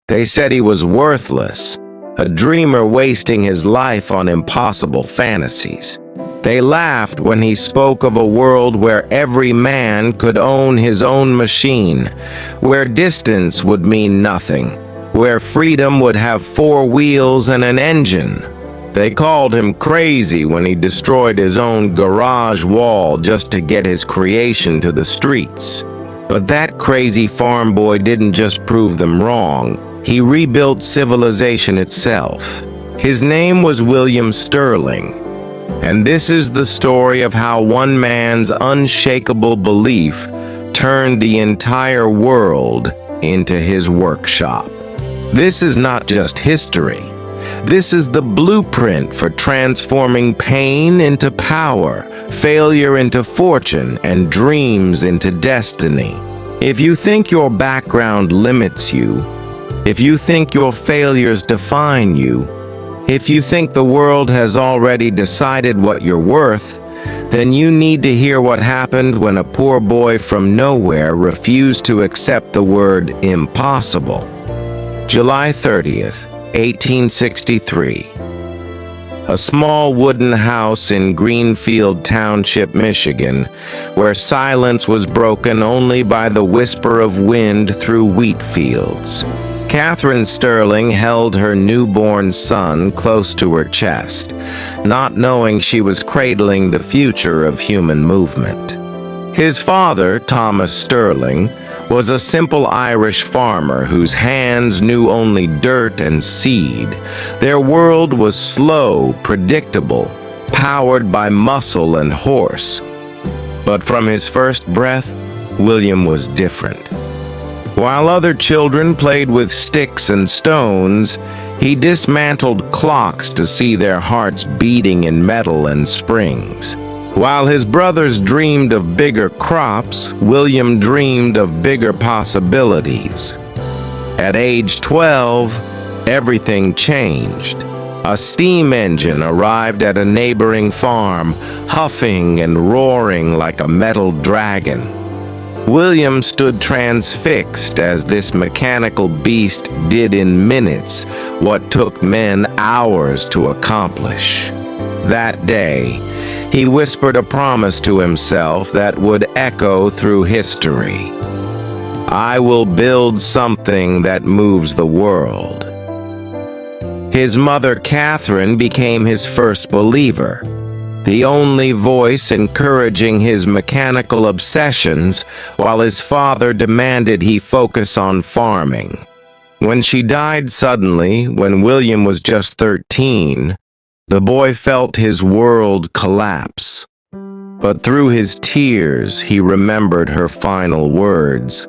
They said he was worthless, a dreamer wasting his life on impossible fantasies. They laughed when he spoke of a world where every man could own his own machine, where distance would mean nothing, where freedom would have 4 wheels and an engine. They called him crazy when he destroyed his own garage wall just to get his creation to the streets. But that crazy farm boy didn't just prove them wrong. He rebuilt civilization itself. His name was William Sterling. And this is the story of how one man's unshakable belief turned the entire world into his workshop. This is not just history. This is the blueprint for transforming pain into power, failure into fortune, and dreams into destiny. If you think your background limits you, if you think your failures define you, if you think the world has already decided what you're worth, then you need to hear what happened when a poor boy from nowhere refused to accept the word impossible. July 30th, 1863. A small wooden house in Greenfield Township, Michigan, where silence was broken only by the whisper of wind through wheat fields. Catherine Sterling held her newborn son close to her chest, not knowing she was cradling the future of human movement. His father, Thomas Sterling, was a simple Irish farmer whose hands knew only dirt and seed. Their world was slow, predictable, powered by muscle and horse. But from his first breath, William was different. While other children played with sticks and stones, he dismantled clocks to see their hearts beating in metal and springs. While his brothers dreamed of bigger crops, William dreamed of bigger possibilities. At age 12, everything changed. A steam engine arrived at a neighboring farm, huffing and roaring like a metal dragon. William stood transfixed as this mechanical beast did in minutes what took men hours to accomplish. That day, he whispered a promise to himself that would echo through history. I will build something that moves the world. His mother, Catherine, became his first believer, the only voice encouraging his mechanical obsessions, while his father demanded he focus on farming. When she died suddenly, when William was just 13, the boy felt his world collapse. But through his tears, he remembered her final words.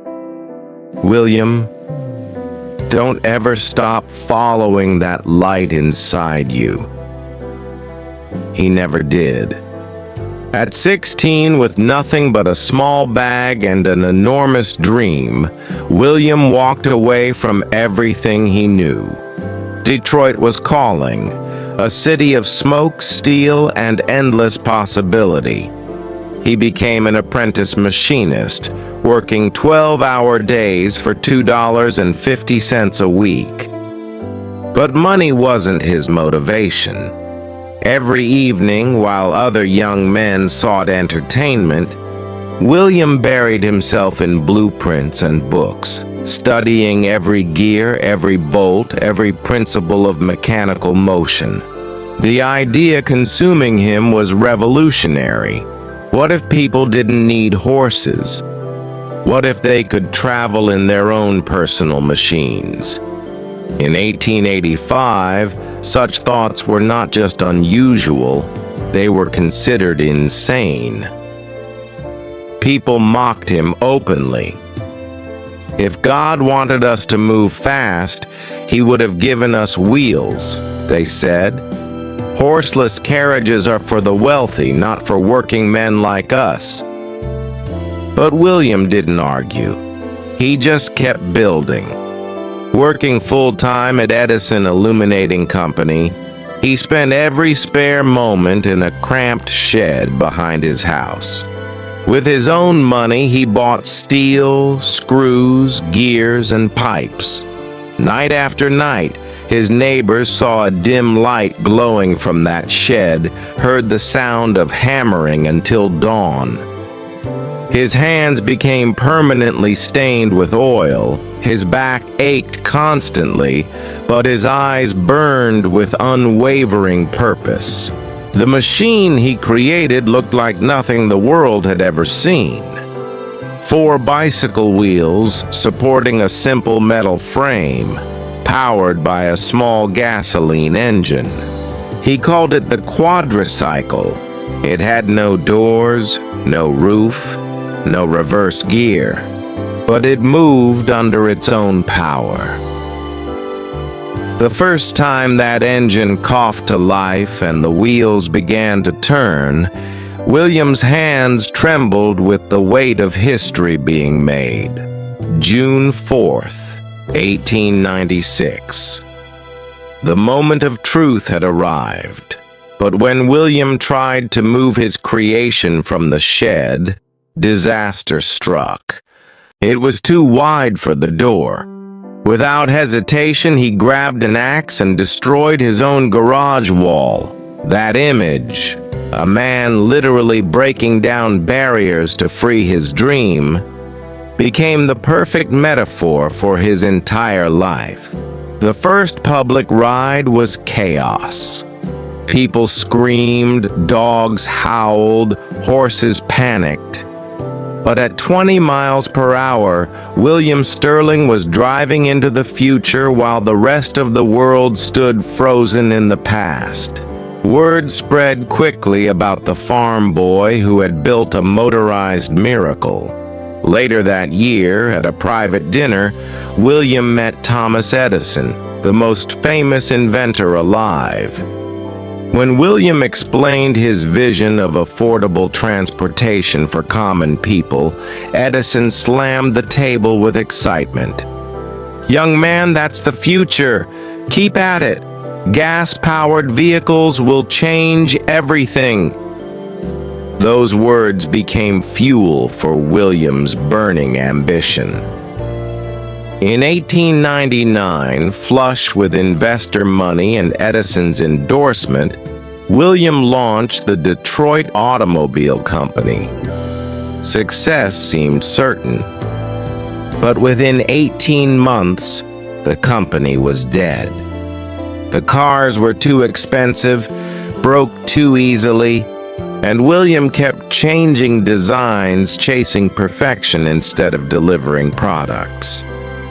William, don't ever stop following that light inside you. He never did. At 16, with nothing but a small bag and an enormous dream, William walked away from everything he knew. Detroit was calling, a city of smoke, steel, and endless possibility. He became an apprentice machinist, working 12-hour days for $2.50 a week. But money wasn't his motivation. Every evening, while other young men sought entertainment, William buried himself in blueprints and books, studying every gear, every bolt, every principle of mechanical motion. The idea consuming him was revolutionary. What if people didn't need horses? What if they could travel in their own personal machines? In 1885, such thoughts were not just unusual, they were considered insane. People mocked him openly. If God wanted us to move fast, he would have given us wheels, they said. Horseless carriages are for the wealthy, not for working men like us. But William didn't argue. He just kept building. Working full-time at Edison Illuminating Company, he spent every spare moment in a cramped shed behind his house. With his own money, he bought steel, screws, gears, and pipes. Night after night, his neighbors saw a dim light glowing from that shed, heard the sound of hammering until dawn. His hands became permanently stained with oil, his back ached constantly, but his eyes burned with unwavering purpose. The machine he created looked like nothing the world had ever seen. 4 bicycle wheels supporting a simple metal frame, powered by a small gasoline engine. He called it the quadricycle. It had no doors, no roof, no reverse gear, but it moved under its own power. The first time that engine coughed to life and the wheels began to turn, William's hands trembled with the weight of history being made. June 4th, 1896. The moment of truth had arrived, but when William tried to move his creation from the shed, disaster struck. It was too wide for the door. Without hesitation, he grabbed an axe and destroyed his own garage wall. That image, a man literally breaking down barriers to free his dream, became the perfect metaphor for his entire life. The first public ride was chaos. People screamed, dogs howled, horses panicked. But at 20 miles per hour, William Sterling was driving into the future while the rest of the world stood frozen in the past. Word spread quickly about the farm boy who had built a motorized miracle. Later that year, at a private dinner, William met Thomas Edison, the most famous inventor alive. When William explained his vision of affordable transportation for common people, Edison slammed the table with excitement. "Young man, that's the future. Keep at it. Gas-powered vehicles will change everything." Those words became fuel for William's burning ambition. In 1899, flush with investor money and Edison's endorsement, William launched the Detroit Automobile Company. Success seemed certain, but within 18 months, the company was dead. The cars were too expensive, broke too easily, and William kept changing designs, chasing perfection instead of delivering products.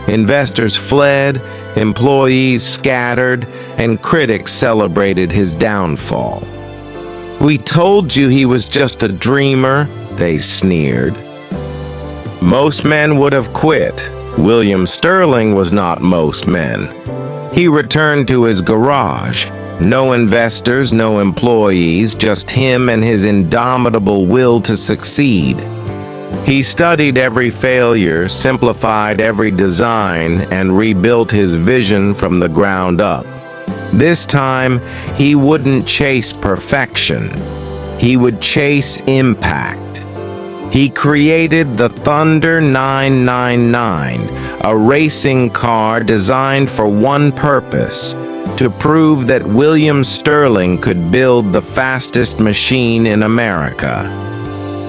Investors fled, employees scattered, and critics celebrated his downfall. "We told you he was just a dreamer," they sneered. Most men would have quit. William Sterling was not most men. He returned to his garage. No investors, no employees, just him and his indomitable will to succeed. He studied every failure, simplified every design, and rebuilt his vision from the ground up. This time, he wouldn't chase perfection. He would chase impact. He created the Thunder 999, a racing car designed for one purpose: to prove that William Sterling could build the fastest machine in America.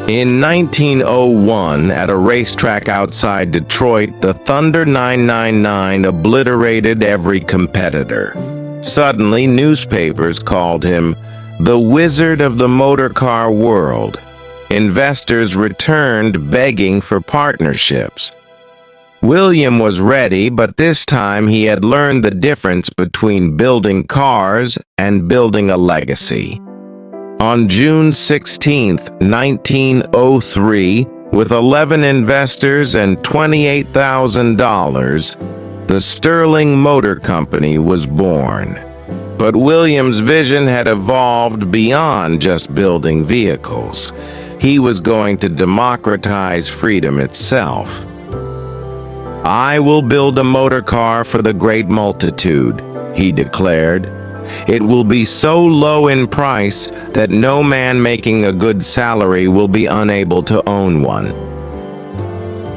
In 1901, at a racetrack outside Detroit, the Thunder 999 obliterated every competitor. Suddenly, newspapers called him the Wizard of the Motorcar World. Investors returned begging for partnerships. William was ready, but this time he had learned the difference between building cars and building a legacy. On June 16, 1903, with 11 investors and $28,000, the Sterling Motor Company was born. But William's vision had evolved beyond just building vehicles. He was going to democratize freedom itself. "I will build a motor car for the great multitude," he declared. "It will be so low in price that no man making a good salary will be unable to own one."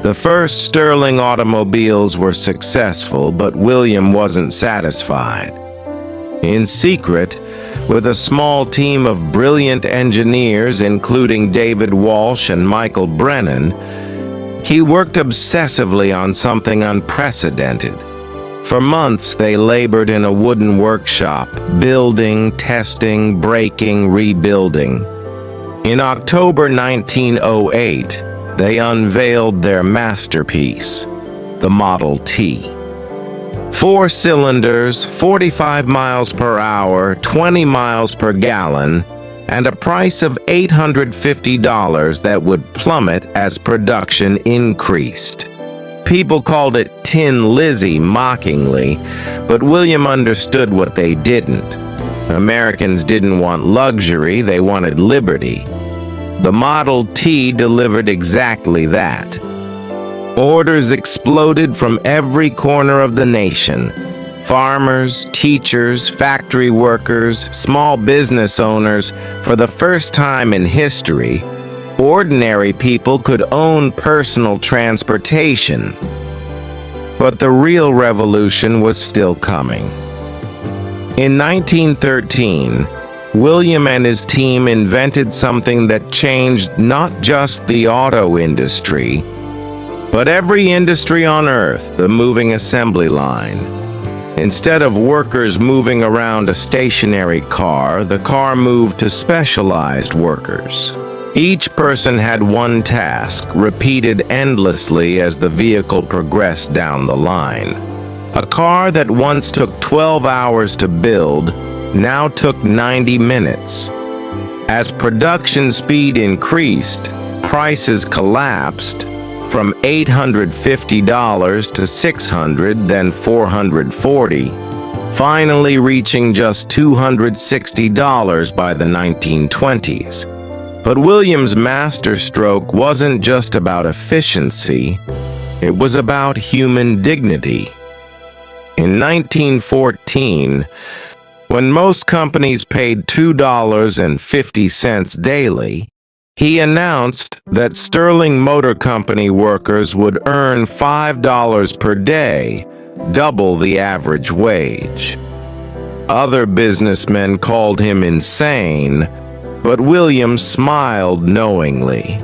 The first Sterling automobiles were successful, but William wasn't satisfied. In secret, with a small team of brilliant engineers, including David Walsh and Michael Brennan, he worked obsessively on something unprecedented. For months, they labored in a wooden workshop, building, testing, breaking, rebuilding. In October 1908, they unveiled their masterpiece, the Model T. 4 cylinders, 45 miles per hour, 20 miles per gallon, and a price of $850 that would plummet as production increased. People called it Tin Lizzie mockingly, but William understood what they didn't. Americans didn't want luxury, they wanted liberty. The Model T delivered exactly that. Orders exploded from every corner of the nation. Farmers, teachers, factory workers, small business owners. For the first time in history, ordinary people could own personal transportation. But the real revolution was still coming. In 1913, William and his team invented something that changed not just the auto industry, but every industry on Earth, the moving assembly line. Instead of workers moving around a stationary car, the car moved to specialized workers. Each person had one task, repeated endlessly as the vehicle progressed down the line. A car that once took 12 hours to build now took 90 minutes. As production speed increased, prices collapsed from $850 to $600, then $440, finally reaching just $260 by the 1920s. But William's masterstroke wasn't just about efficiency, it was about human dignity. In 1914, when most companies paid $2.50 daily, he announced that Sterling Motor Company workers would earn $5 per day, double the average wage. Other businessmen called him insane, but William smiled knowingly.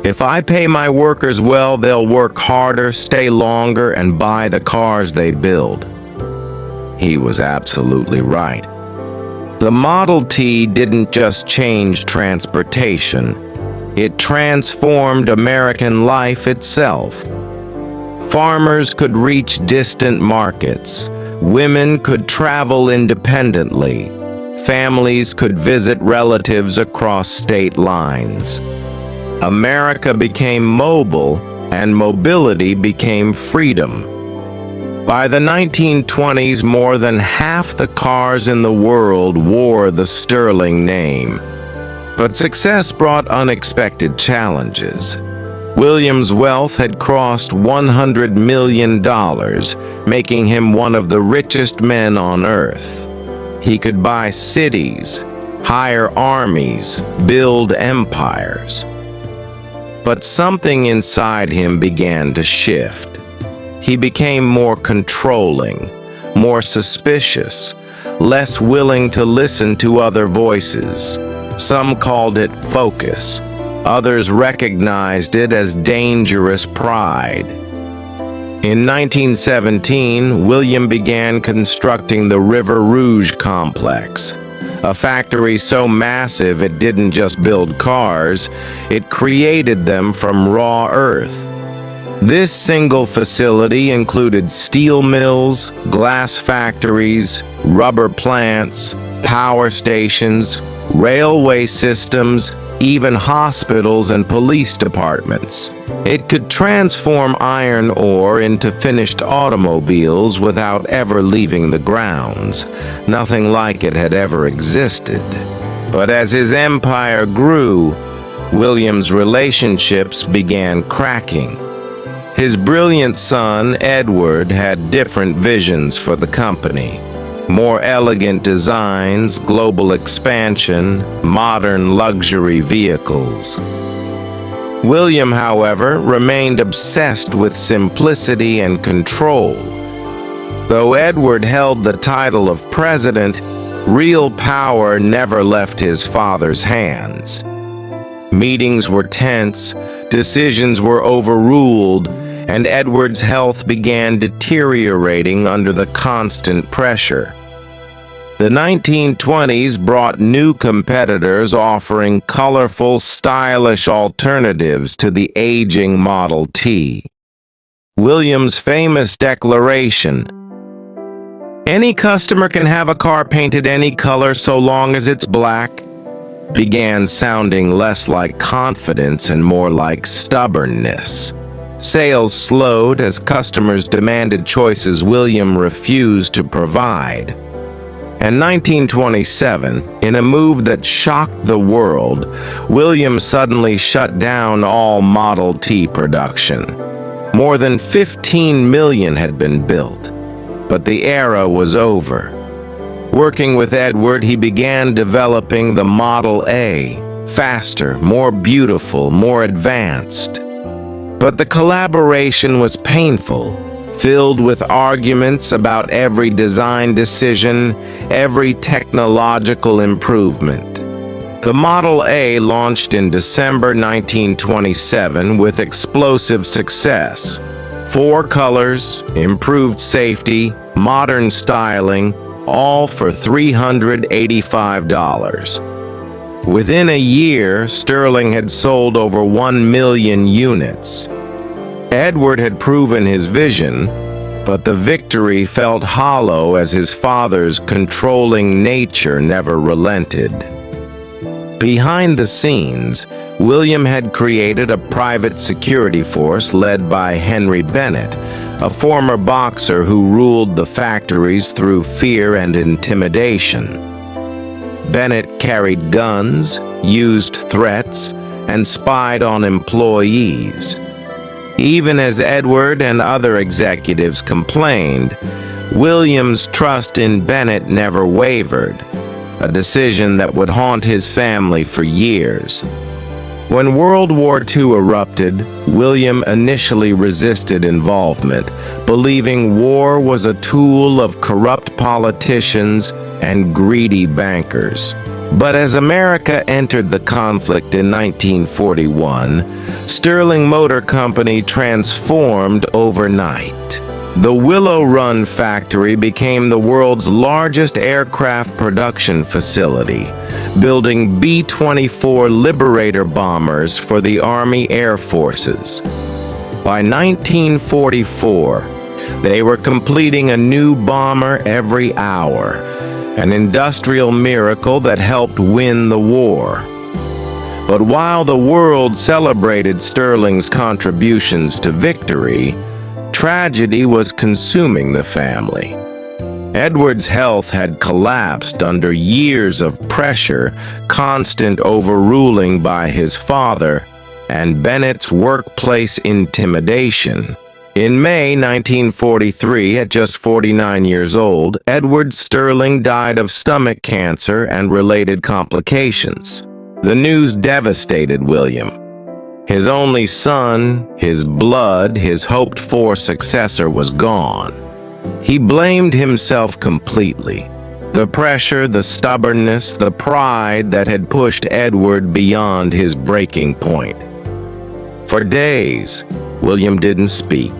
If I pay my workers well, they'll work harder, stay longer, and buy the cars they build. He was absolutely right. The Model T didn't just change transportation, it transformed American life itself. Farmers could reach distant markets, women could travel independently, families could visit relatives across state lines. America became mobile, and mobility became freedom. By the 1920s, more than half the cars in the world wore the Sterling name. But success brought unexpected challenges. William's wealth had crossed $100 million, making him one of the richest men on Earth. He could buy cities, hire armies, build empires. But something inside him began to shift. He became more controlling, more suspicious, less willing to listen to other voices. Some called it focus. Others recognized it as dangerous pride. In 1917, William began constructing the River Rouge complex, a factory so massive it didn't just build cars, it created them from raw earth. This single facility included steel mills, glass factories, rubber plants, power stations, railway systems, even hospitals and police departments. It could transform iron ore into finished automobiles without ever leaving the grounds. Nothing like it had ever existed. But as his empire grew, William's relationships began cracking. His brilliant son, Edward, had different visions for the company. More elegant designs, global expansion, modern luxury vehicles. William, however, remained obsessed with simplicity and control. Though Edward held the title of president, real power never left his father's hands. Meetings were tense, decisions were overruled, and Edward's health began deteriorating under the constant pressure. The 1920s brought new competitors offering colorful, stylish alternatives to the aging Model T. William's famous declaration, "Any customer can have a car painted any color so long as it's black," began sounding less like confidence and more like stubbornness. Sales slowed as customers demanded choices William refused to provide. In 1927, in a move that shocked the world, William suddenly shut down all Model T production. More than 15 million had been built, but the era was over. Working with Edward, he began developing the Model A, faster, more beautiful, more advanced. But the collaboration was painful, filled with arguments about every design decision, every technological improvement. The Model A launched in December 1927 with explosive success. 4 colors, improved safety, modern styling, all for $385. Within a year, Sterling had sold over 1 million units. Edward had proven his vision, but the victory felt hollow as his father's controlling nature never relented. Behind the scenes, William had created a private security force led by Henry Bennett, a former boxer who ruled the factories through fear and intimidation. Bennett carried guns, used threats, and spied on employees. Even as Edward and other executives complained, William's trust in Bennett never wavered, a decision that would haunt his family for years. When World War II erupted, William initially resisted involvement, believing war was a tool of corrupt politicians and greedy bankers. But as America entered the conflict in 1941, Sterling Motor Company transformed overnight. The Willow Run factory became the world's largest aircraft production facility, building B-24 Liberator bombers for the Army Air Forces. By 1944, they were completing a new bomber every hour, an industrial miracle that helped win the war. But while the world celebrated Sterling's contributions to victory, tragedy was consuming the family. Edward's health had collapsed under years of pressure, constant overruling by his father, and Bennett's workplace intimidation. In May 1943, at just 49 years old, Edward Sterling died of stomach cancer and related complications. The news devastated William. His only son, his blood, his hoped-for successor was gone. He blamed himself completely. The pressure, the stubbornness, the pride that had pushed Edward beyond his breaking point. For days, William didn't speak,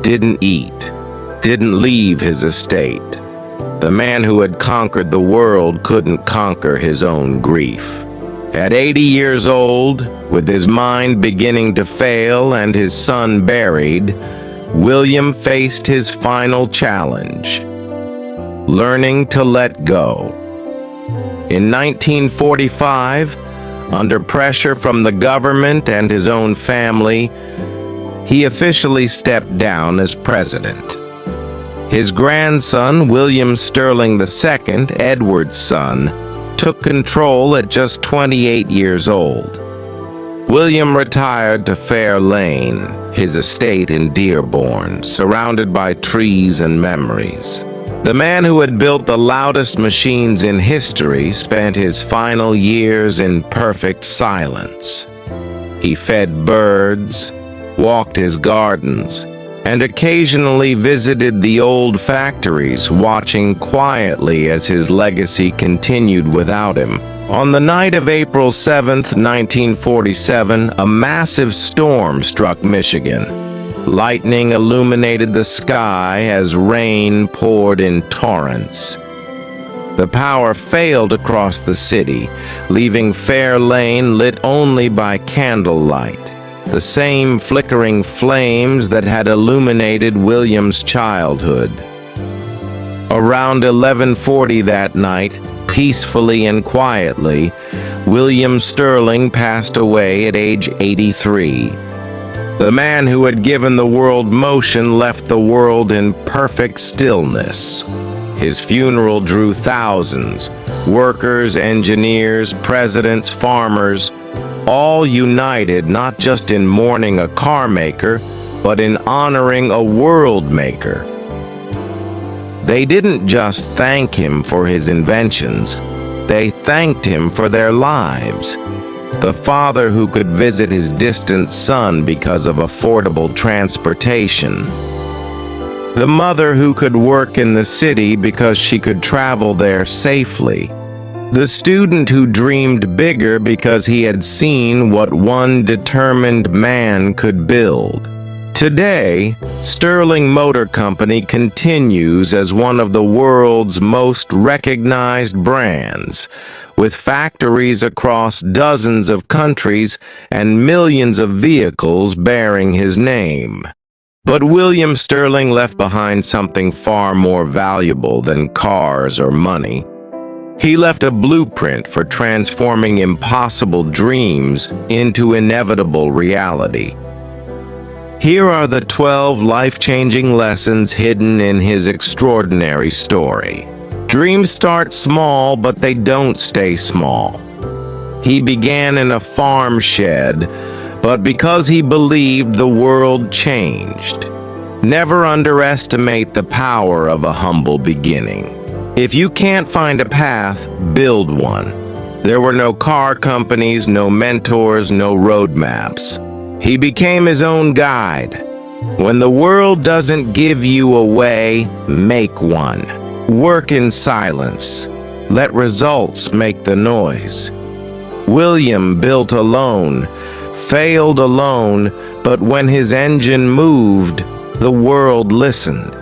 didn't eat, didn't leave his estate. The man who had conquered the world couldn't conquer his own grief. At 80 years old, with his mind beginning to fail and his son buried, William faced his final challenge: learning to let go. In 1945, under pressure from the government and his own family, he officially stepped down as president. His grandson, William Sterling II, Edward's son, took control at just 28 years old. William retired to Fair Lane, his estate in Dearborn, surrounded by trees and memories. The man who had built the loudest machines in history spent his final years in perfect silence. He fed birds, walked his gardens, and occasionally visited the old factories, watching quietly as his legacy continued without him. On the night of April 7th, 1947, a massive storm struck Michigan. Lightning illuminated the sky as rain poured in torrents. The power failed across the city, leaving Fair Lane lit only by candlelight, the same flickering flames that had illuminated William's childhood. Around 11:40 that night, peacefully and quietly, William Sterling passed away at age 83. The man who had given the world motion left the world in perfect stillness. His funeral drew thousands, workers, engineers, presidents, farmers, all united not just in mourning a car maker, but in honoring a world maker. They didn't just thank him for his inventions, they thanked him for their lives. The father who could visit his distant son because of affordable transportation. The mother who could work in the city because she could travel there safely. The student who dreamed bigger because he had seen what one determined man could build. Today, Sterling Motor Company continues as one of the world's most recognized brands, with factories across dozens of countries and millions of vehicles bearing his name. But William Sterling left behind something far more valuable than cars or money. He left a blueprint for transforming impossible dreams into inevitable reality. Here are the 12 life-changing lessons hidden in his extraordinary story. Dreams start small, but they don't stay small. He began in a farm shed, but because he believed, the world changed. Never underestimate the power of a humble beginning. If you can't find a path, build one. There were no car companies, no mentors, no roadmaps. He became his own guide. When the world doesn't give you a way, make one. Work in silence. Let results make the noise. William built alone, failed alone, but when his engine moved, the world listened.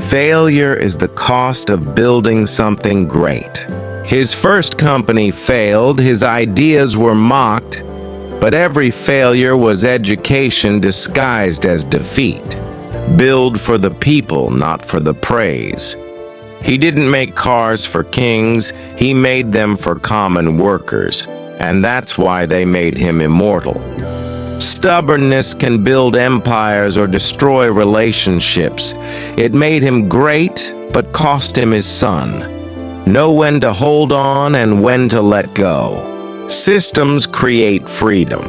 Failure is the cost of building something great. His first company failed, his ideas were mocked, but every failure was education disguised as defeat. Build for the people, not for the praise. He didn't make cars for kings, he made them for common workers, and that's why they made him immortal. Stubbornness can build empires or destroy relationships. It made him great, but cost him his son. Know when to hold on and when to let go. Systems create freedom.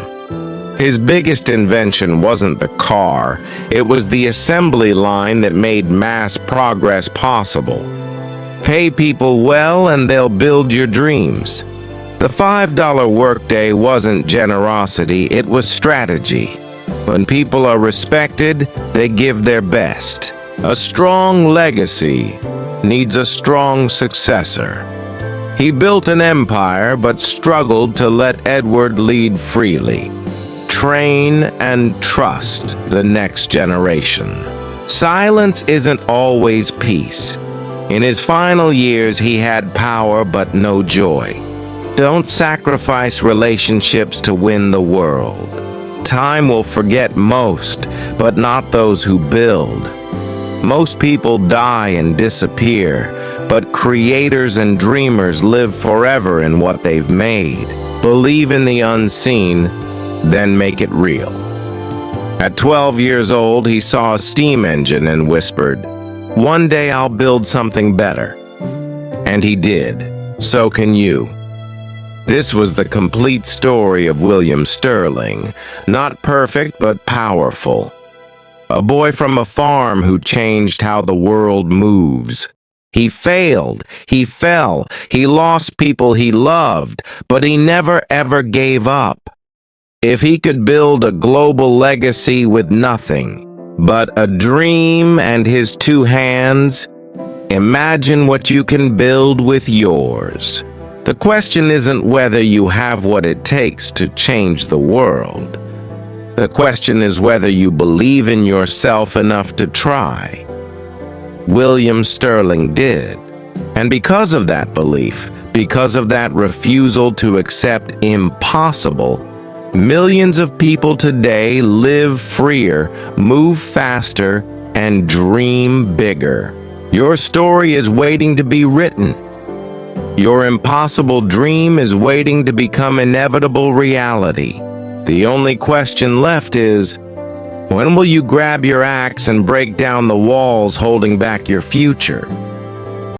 His biggest invention wasn't the car, it was the assembly line that made mass progress possible. Pay people well and they'll build your dreams. The $5 workday wasn't generosity, it was strategy. When people are respected, they give their best. A strong legacy needs a strong successor. He built an empire but struggled to let Edward lead freely. Train and trust the next generation. Silence isn't always peace. In his final years, he had power but no joy. Don't sacrifice relationships to win the world. Time will forget most, but not those who build. Most people die and disappear, but creators and dreamers live forever in what they've made. Believe in the unseen, then make it real. At 12 years old, he saw a steam engine and whispered, "One day I'll build something better." And he did. So can you. This was the complete story of William Sterling. Not perfect, but powerful. A boy from a farm who changed how the world moves. He failed, he fell, he lost people he loved, but he never ever gave up. If he could build a global legacy with nothing but a dream and his two hands, imagine what you can build with yours. The question isn't whether you have what it takes to change the world. The question is whether you believe in yourself enough to try. William Sterling did. And because of that belief, because of that refusal to accept impossible, millions of people today live freer, move faster, and dream bigger. Your story is waiting to be written. Your impossible dream is waiting to become inevitable reality. The only question left is, when will you grab your axe and break down the walls holding back your future?